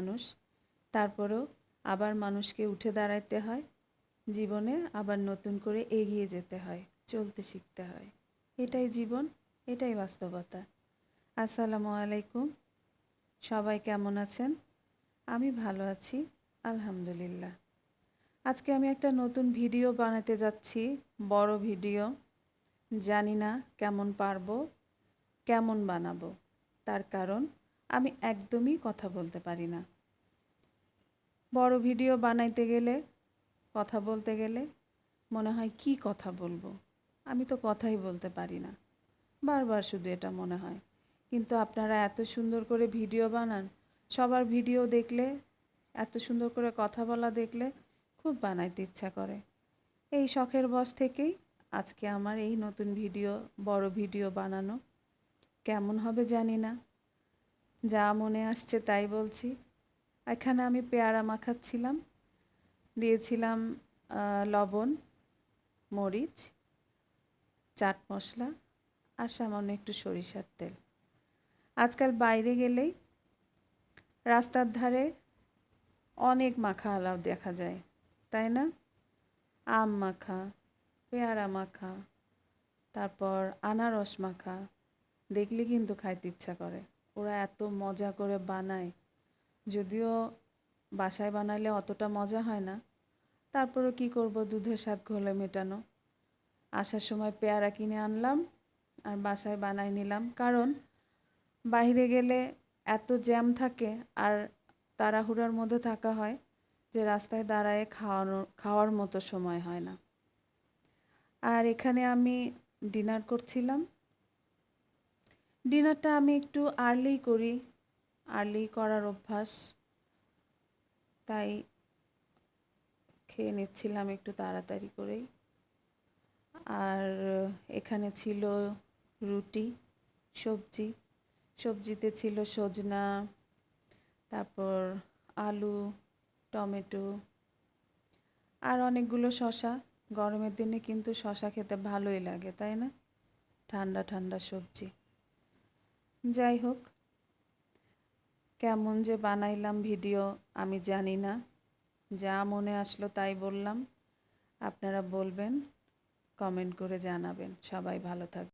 মানুষ, তারপরেও আবার মানুষকে উঠে দাঁড়াতে হয়, জীবনে আবার নতুন করে এগিয়ে যেতে হয়, চলতে শিখতে হয়। এটাই জীবন, এটাই বাস্তবতা। আসসালামু আলাইকুম। সবাই কেমন আছেন? আমি ভালো আছি, আলহামদুলিল্লাহ। আজকে আমি একটা নতুন ভিডিও বানাতে যাচ্ছি, বড় ভিডিও। জানি না কেমন পারবো, কেমন বানাবো। তার কারণ আমি একদমই কথা বলতে পারি না। বড় ভিডিও বানাইতে গেলে, কথা বলতে গেলে মনে হয় কি কথা বলবো, আমি তো কথাই বলতে পারি না। বারবার শুধু এটা মনে হয়। কিন্তু আপনারা এত সুন্দর করে ভিডিও বানান, সবার ভিডিও দেখলে, এত সুন্দর করে কথা বলা দেখলে খুব বানাইতে ইচ্ছা করে। এই শখের বশ থেকেই আজকে আমার এই নতুন ভিডিও, বড় ভিডিও বানানো। কেমন হবে জানি না, যা মনে আসছে তাই বলছি। এখানে আমি পেয়ারা মাখাচ্ছিলাম, দিয়েছিলাম লবণ, মরিচ, চাট মশলা আর সামান্য একটু সরিষার তেল। আজকাল বাইরে গেলেই রাস্তার ধারে অনেক মাখাওয়ালা দেখা যায়, তাই না? আম মাখা, পেয়ারা মাখা, তারপর আনারস মাখা, দেখলে কিন্তু খাইতে ইচ্ছা করে। ওরা এত মজা করে বানায়, যদিও বাসায় বানালে অতটা মজা হয় না। তারপরও কি করব, দুধের স্বাদ ঘোলে মেটানো। আসার সময় পেয়ারা কিনে আনলাম আর বাসায় বানাই নিলাম, কারণ বাইরে গেলে এত জ্যাম থাকে আর তাড়াহুড়ার মধ্যে থাকা হয় যে রাস্তায় দাঁড়ায় খাওয়ার মতো সময় হয় না। আর এখানে আমি ডিনার করছিলাম। ডিনারটা আমি একটু আর্লি করি, আর্লি করার অভ্যাস, তাই খেয়ে নিচ্ছিলাম একটু তাড়াতাড়ি করেই। আর এখানে ছিল রুটি, সবজি। সবজিতে ছিল সজনা, তারপর আলু, টমেটো আর অনেকগুলো শসা। গরমের দিনে কিন্তু শসা খেতে ভালোই লাগে, তাই না? ঠান্ডা ঠান্ডা সবজি। যাই হোক, কেমন যে বানাইলাম ভিডিও আমি জানি না, যা মনে আসলো তাই বললাম। আপনারা বলবেন, কমেন্ট করে জানাবেন। সবাই ভালো থাকবেন।